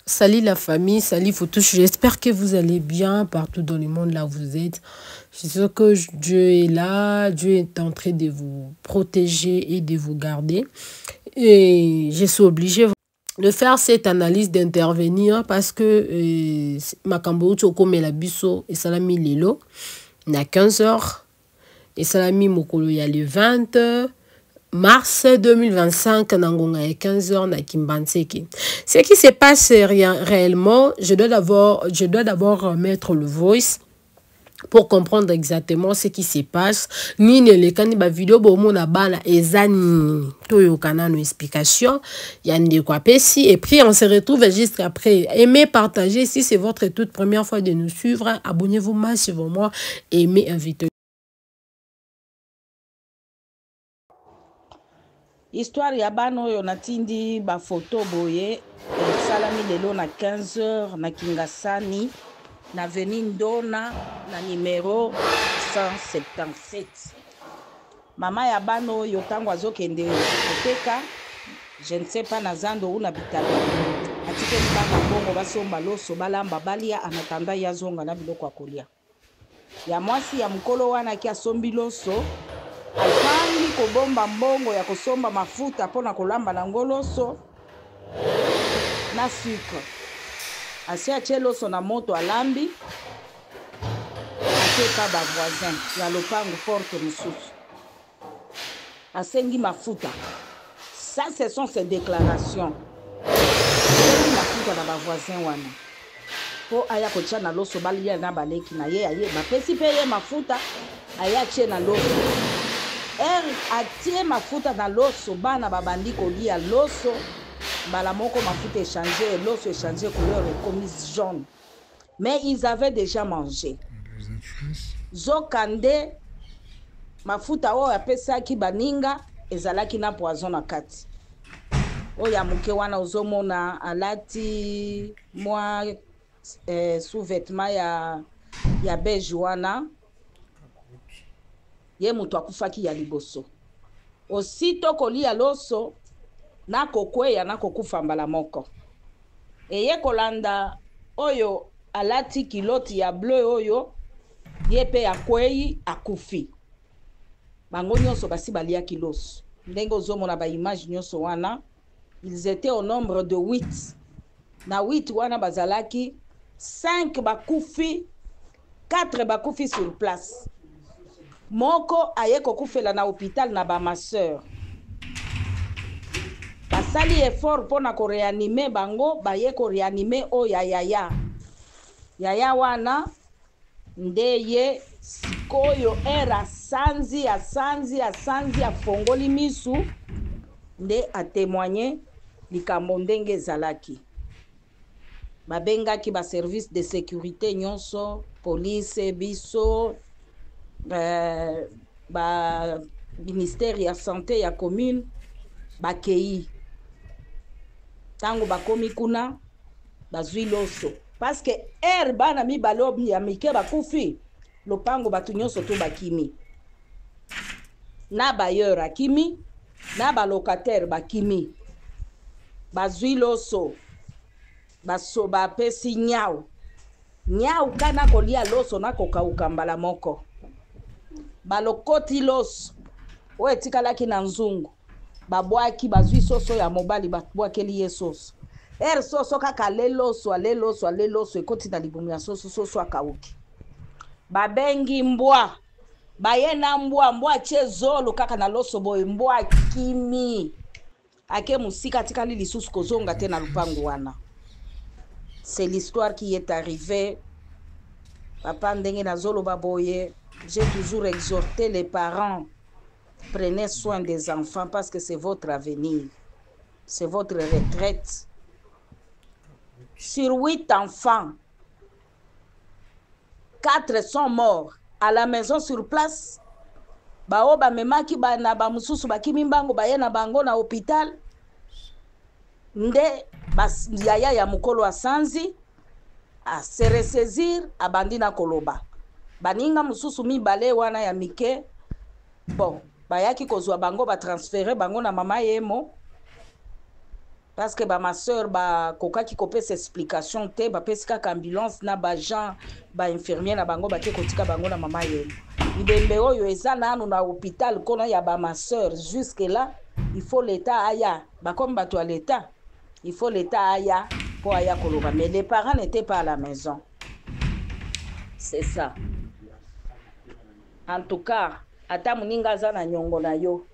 Salut la famille, salut vous tous. J'espère que vous allez bien partout dans le monde là où vous êtes. Je suis sûr que Dieu est là, Dieu est en train de vous protéger et de vous garder. Et je suis obligée de faire cette analyse, d'intervenir parce que Makambo Choko Melabiso et Salami Lelo, il y a 15 heures et Salami Mokolo il y a le 20 mars 2025, Nangonga et 15 heures na Kimbanseki. Ce qui se passe réellement, je dois d'abord mettre le voice pour comprendre exactement ce qui se passe. Ni ne le kani ba vidéo bo mona bana ezani toyo kanano explication yande kwa pesi et puis on se retrouve juste après. Aimez, partagez. Si c'est votre toute première fois de nous suivre, abonnez-vous massivement, aimez, invitez. Histoire ya bana oyo natindi ba photo boye salami lelo na 15h na Kingasani na avenue Ndona na numéro 177. Mama ya bana oyo tango azokende koteka, je ne sais pas na zando ou na bitalo. Atike bana bongo basomba loso balamba balia anatanda ya zonga na biloko akolia. Ya mwasi ya mkolo wana ki asombi loso alifani kobomba mbongo ya kosomba mafuta pona kolamba na ngoloso na sucre. Asia cheloso na moto alambi ateka ba voisin ya lopango porte mususu. Asengi mafuta. Ça ce sont ses déclarations. Mafuta na ba voisin wana. Po aya kocha na loso balia na baleki na ye aye bapesi pe ye mafuta aya che na loso. Atie mafuta na loso bana babandi kolia loso mbala moko mafuta échangé loso échangé couleur comme jaune, mais ils avaient déjà mangé. Zokande mafuta oyo apesaki baninga ezalaki na poison na kati. Oya muke wana ozomona alati mwa sous-vêtement ya beige wana ye mutu akufaki ya liboso. Osito kolia loso na kokweya na kokufa mbala moko. Eye kolanda oyo alati kiloti ya bleu oyo ye pe akweyi akufi. Bango nyonso basi balia kiloso. Ndenge ozomona ba image nyonso wana, ils étaient au nombre de 8. Na 8 wana bazalaki 5 bakufi, 4 bakufi sur place. Moko aye kokufela na hôpital na ba ma sœur. Basali effort pona ko réanimer bango, baye ko réanimer o yaya. Yaya wana ndeye sikoyo era sanzi afongoli misu nde a témoigner likambo ndenge zalaki. Babengaki ba service de sécurité nyonso, police biso, ba ministère ya santé ya commune bakei. Tango bakomi kuna bazwi loso parce que bana mi balobi ya mike bakufi lopango batu nyonso to bakimi. Na bailleur akimi, na balocataire bakimi. Bazwi loso baso bapesi nyau kana kolia loso na kokauka mbala moko. Balokoti loso o etikalaki na nzungu babwaki bazwi soso ya mobali babwakeli ye soso. Soso kaka aleloso ekoti na libumu ya soso akauki. Babengi mbwa baye na mbwa chezolo kaka na loso boye mbwa kimi ake musika tikali lisusu kozonga te na lupango wana. C'est l'histoire qui est arrivée. Papa ndenge na zolo baboye, j'ai toujours exhorté les parents, prenez soin des enfants parce que c'est votre avenir, c'est votre retraite. Sur 8 enfants, 4 sont morts à la maison sur place. Bao ba memaki ba na ba mususu bakimi mbango baye na bango na hôpital. Nde bas yaya ya mukolo asanzi a se ressaisir abandi na koloba. Baninga mususu mibale wana ya mike. Bon, bayaki kozwa bango ba transférer bango na mama yemo. parce que ma soeur koka ki kopesa explication te bapesi kaka ambulance na bajan bainfirmier na bango bake kotika bango na mama yene libembe oyo eza nanu na hôpital kono ya ma soeur jusque là il faut l'état aya bakomi bato ya l'état il faut l'état aya po aya koloba mais les parents n'étaient pas à la maison c'est ça en tout cas ata moninga aza na nyongo na yo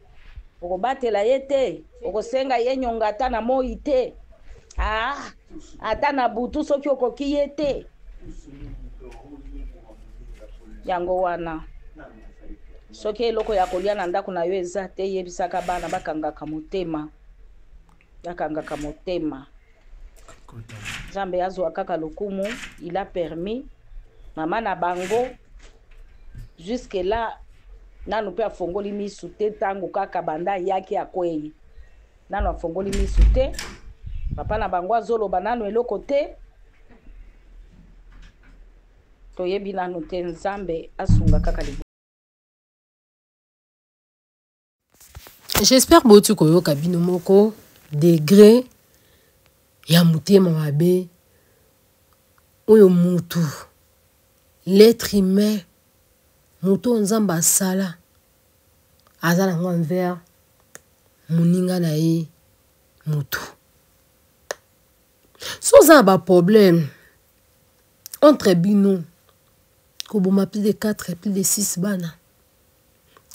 okobatela ye te okosenga ye nyongo ata na moi te ata na butu soki okoki ye te yango wana soki eloko ya kolia na ndako na yo eza te yebisaka bana bakangaka motema Nzambe azwa kaka lokumu il a permis mama na bango jusque là nanu pe afongoli misu te tango kaka banda yaki akwei nanu afongoli misu te papa na bango azoloba nanu eloko te toyebi nanu te Nzambe asunga kaka libo. J'espère botu koyoka bino moko degré ya mutema mabe oyo mutu l'être humain mutu Nzambe asala aza nango envers moninga na ye mutu so oza na problème entre bino koboma plus de 4 plus de 6 bana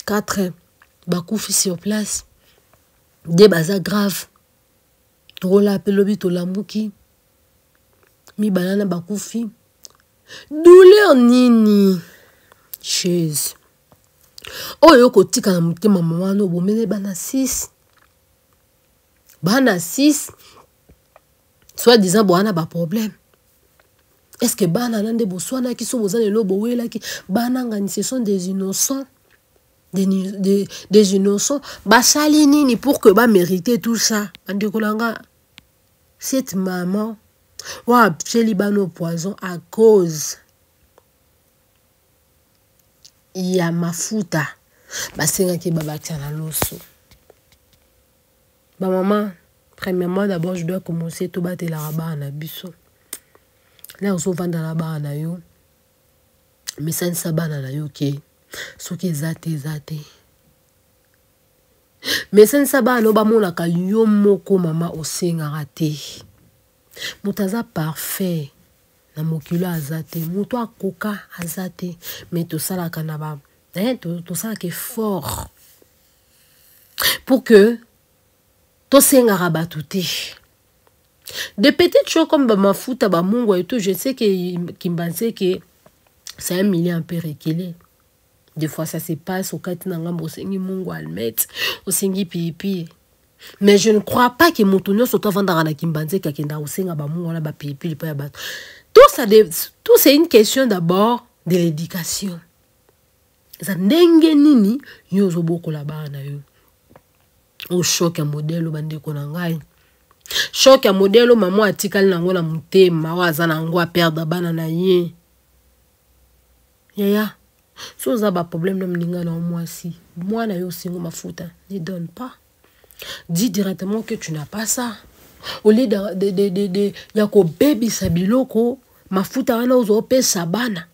4 bakufi sur place 2 baza grave tola pelobi tolamuki mi banana bakufi douleur nini chaise oyo kotika na mutema mama no bomene bana 6 soit disant bwana ba problème est-ce que bana nande boswana ki so bozana lobo wela ki bana ngani ce sont des innocents des innocents basali nini pour que ba mériter tout ça andekolanga cette maman wa pcheli bano poison à cause ya mafuta basenga ki babatia na loso ba maman premièrement d'abord je dois commencer to battre la rabat na biso là on vanda la ba na yo mais ça ne sabana na yo ke soki zate mais ça ne sabana ba mona ka yo moko mama osenga raté mutaza parfait na mokilo azate muto akoka azate mais to sala kana ba to sala ke fort pour que to senga rabatouté de petites choses comme ba mafuta ba mungu et tout je sais que kimbanse que c'est un milieu un peu reculé. Des fois ça se passe au katina ngambo sengi mungu almet au sengi pipi. Mais je ne crois pas que Moutounio soit vendant à Kimbanze kakenda au senga ba mungu na ba pipi pa ba. Tout c'est une question d'abord de l'éducation. Ça ndenge nini yozo boko la ba na yo. Au choc ya modèle bande ko na ngai. Choc ya modèle maman atikali nango na mutema wa za nango a perdre bana na ye. Yaya. So za ba problème na mninga na moi si. Moi na yo singo mafuta, ne donne pas. Dis directement que tu n'as pas ça. Au lieu de yako baby sabiloko mafuta wana uzo pesa bana.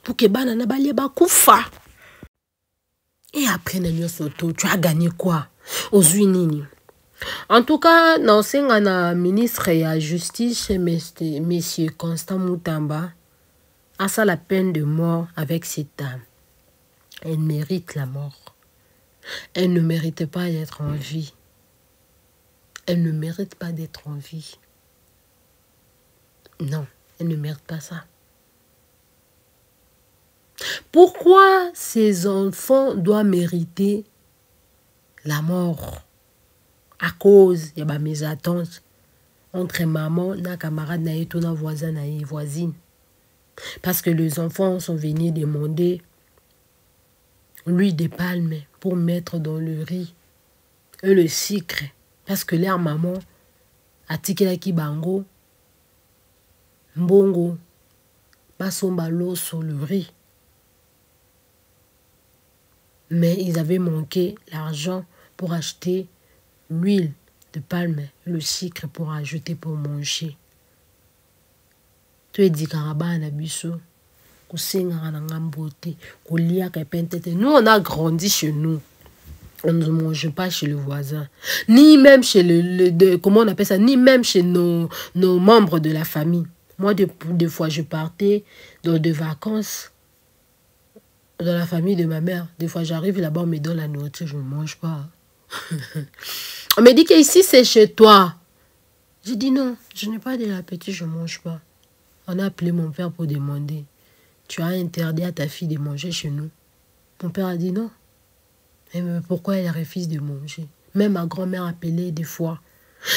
Pour que bana na balie ba kufa. Et après na nyoso to tu as gagné quoi? Ozui nini? En tout cas, na osenga na ministre ya justice monsieur Constant Mutamba a ça la peine de mort avec cette dame. Elle mérite la mort. Elle ne mérite pas d'être en vie. Elle ne mérite pas d'être en vie. Non, elle ne mérite pas ça. Pourquoi ces enfants doivent mériter la mort? À cause de ma mésattente entre maman et camarade na et ton voisin et voisine. Parce que les enfants sont venus demander l'huile de palme pour mettre dans le riz et le sucre. Parce que leur maman a tiqué ki bango, mbongo, basomba l'eau sur le riz. Mais ils avaient manqué l'argent pour acheter l'huile de palme, le sucre pour ajouter pour manger. Tu es dit carabana biso, nous on a grandi chez nous. On ne mange pas chez le voisin, ni même chez comment on appelle ça, ni même chez nos membres de la famille. Moi, des fois, je partais dans des vacances dans la famille de ma mère. Des fois, j'arrive là-bas, on me donne la nourriture, je ne mange pas. On me dit qu'ici, c'est chez toi. J'ai dit non, je n'ai pas de l'appétit, je ne mange pas. On a appelé mon père pour demander. Tu as interdit à ta fille de manger chez nous. Mon père a dit non. Mais pourquoi elle refuse de manger? Même ma grand-mère appelait des fois.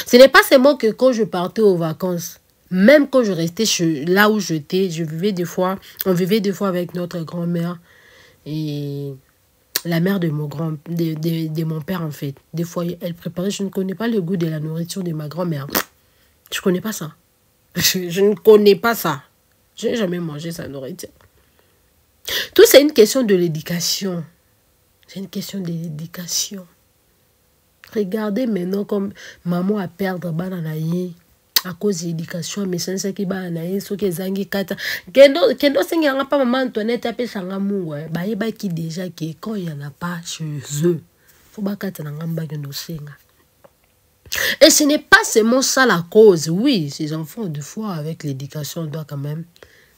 Ce n'est pas seulement que quand je partais aux vacances, même quand je restais là où j'étais, on vivait des fois avec notre grand-mère et la mère de mon père en fait. Des fois, elle préparait, je ne connais pas le goût de la nourriture de ma grand-mère. Je ne connais pas ça. Je ne connais pas ça. Je n'ai jamais mangé sa nourriture. Tout c'est une question de l'éducation. C'est une question de l'éducation. Regardez maintenant comme maman a perdu bananaye à cause de l'éducation. Mais c'est ça qui bananaye, ce qui zangi kata. Kendo senga pas maman Antoinette appelle sanga mungu. Ba qui déjà qui quand il y en a pas chez eux. Faut pas kata ngamba kendo senga. Et ce n'est pas seulement ça la cause. Oui, ces enfants de fois avec l'éducation on doit quand même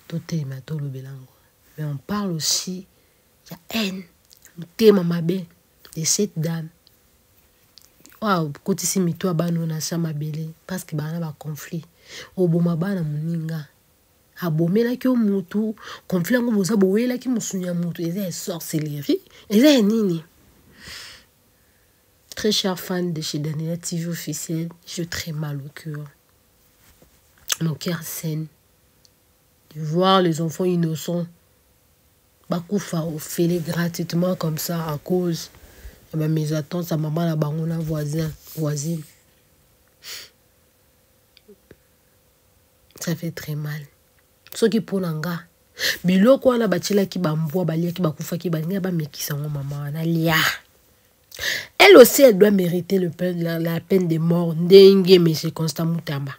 doter mato le belango. Mais on parle aussi il y a haine. De cette dame. Waouh, côté si mi toi bano na sama belé parce que bana ba conflit. Oboma bana muninga. Abomela ki o mutu, conflit ngo boza boela ki musunya mutu, eza sorcellerie, eza nini. Très chers fans de chez Daniela TV officiel, j'ai très mal au cœur. Mon cœur saigne de voir les enfants innocents Bakoufa offert gratuitement comme ça à cause de mes attentes, sa maman la bangona voisine. Ça fait très mal. Ce qui pour l'anga. Biloko wana batila ki bamboa balia ki bakoufa ki balinga ba mekisa ngo maman na lia. Elle aussi elle doit mériter la peine de mort ndenge monsieur Constant Mutamba.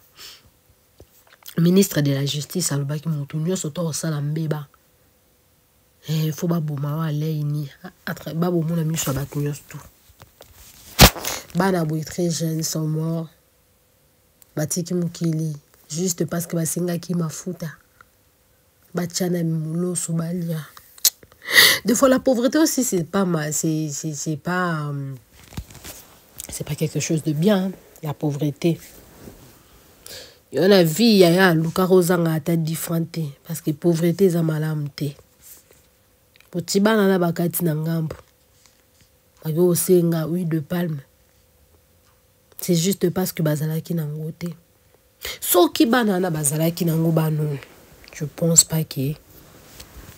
Ministre de la Justice alobaki mutu nyoso to sala mbeba. Il faut pas bomber les ni après babo mon ami soit battu tout bana boy très jeunes sont morts batiki mukili juste parce que basinga ki mafuta bachana mulo subalia. Des fois la pauvreté aussi c'est pas mal, c'est pas quelque chose de bien, la pauvreté. Il y en a vie ya luka rozanga ata différente parce que pauvreté za malamte. Potibana na bakati na ngambo. Bago osenga huile de palme. C'est juste parce que bazalaki na ngote. Soki bana na bazalaki na ngobano. Je pense pas que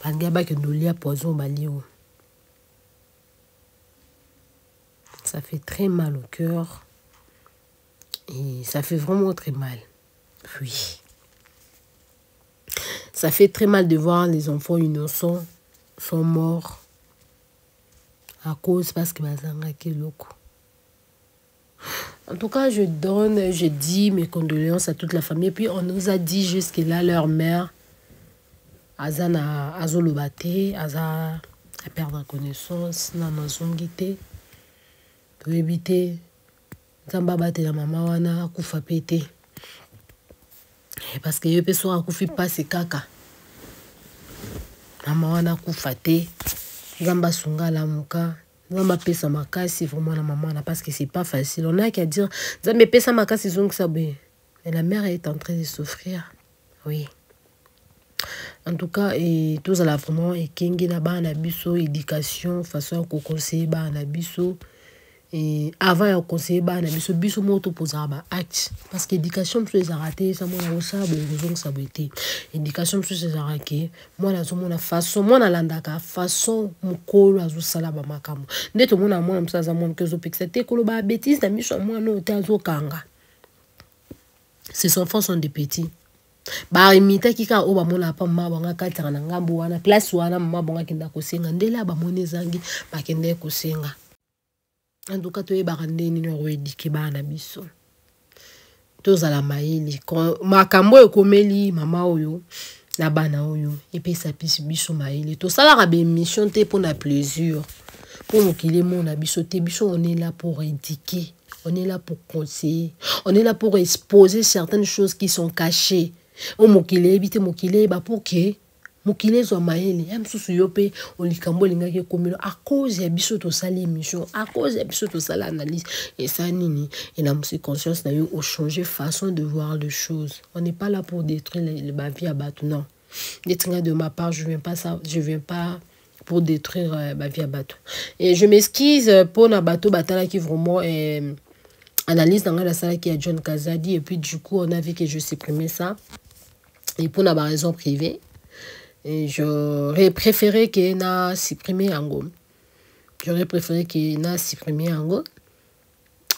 bangaba ke ndolia poison balio. Ça fait très mal au cœur. Et ça fait vraiment très mal. Oui. Ça fait très mal de voir les enfants innocents sont morts à cause parce que bazanga kiloko. En tout cas, je dis mes condoléances à toute la famille. Puis on nous a dit jusque là leur mère azana azolobate aza a perdre connaissance na mazongité pour éviter zamba bate la maman wana kufa pété parce que yepe so akufi passe kaka. Maman wana kufate zamba sunga la muka zamba pesa makasi vraiment la maman na parce que c'est pas facile. On a qu'à dire zamba pesa makasi zong sabé. Mais la mère est en train de souffrir. Oui. En tout cas, et tous à la vraiment et kengi na ba na biso éducation façon ko conseiller ba na biso et avant ya conseiller ba na biso moto posa ba acte parce que éducation plus les raté ça mon osa besoin ça beauté éducation plus les arraquer moi la zo mona façon moi na landaka façon mukolo azo sala ba makamo ndeto mona moi msaza mon kezo pixete ko ba bêtise na miso moi no tazo kanga. Ces enfants sont des petits. Ba imita kika oba mona pa mama banga katanga na ngambo wana place wana mama bonga kenda kosenga ndela ba monezangi ba kende kosenga. En tout cas, tu es barandé ni no éduqué ba na biso. tozala mayele makambo ekomeli mama oyo na bana oyo epesa biso mayele tosalaka bémission te pour na plaisir pour mokili mona biso te biso on est là pour indiquer, on est là pour conseiller, on est là pour exposer certaines choses qui sont cachées o mokili ebite mokili ba pour que mokili zo mayele ya msusu yo pe olikambo lingaki komelo à cause ya biso to sala émission, à cause ya biso to sala analyse et ça nini et la musique conscience na yo au changer façon de voir les choses. On n'est pas là pour détruire la vie à bateau, non. De ma part, je viens pas pour détruire ma vie à bateau. Et je m'excuse pour na bateau batala qui vraiment analyse dans la salle qui a John Kazadi et puis du coup on a vu que je supprimais ça et pour na raison privée. Et j'aurais préféré qu'il n'a supprimé Ango. J'aurais préféré qu'il n'a supprimé Ango.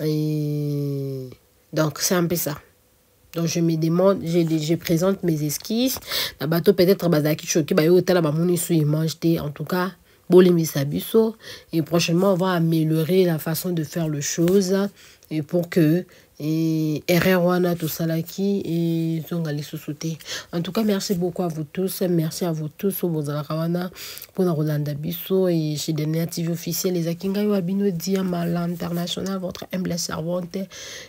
Et donc, c'est un peu ça. Donc, je me demande, je présente mes esquisses. La bateau peut-être bazaki choqué, bah yo tala ba moni sou image en tout cas, bolimi sabiso et prochainement on va améliorer la façon de faire les choses et pour que Errwana tout ça là qui et zongali sous-sauté. En tout cas, merci beaucoup à vous tous, merci à vous tous au Bozalakawana pour la Rolanda Bisso et chez Denia TV officiel les Akinga Wabino Diama l'international votre humble servante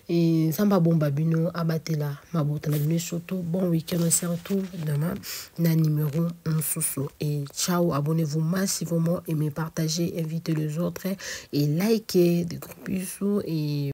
et Samba Bomba Bino abatela mabota na surtout bon week-end on se retrouve demain na numéro 1 sous et ciao, abonnez-vous massivement, aimez, partagez, invitez les autres et likez des gros bisous et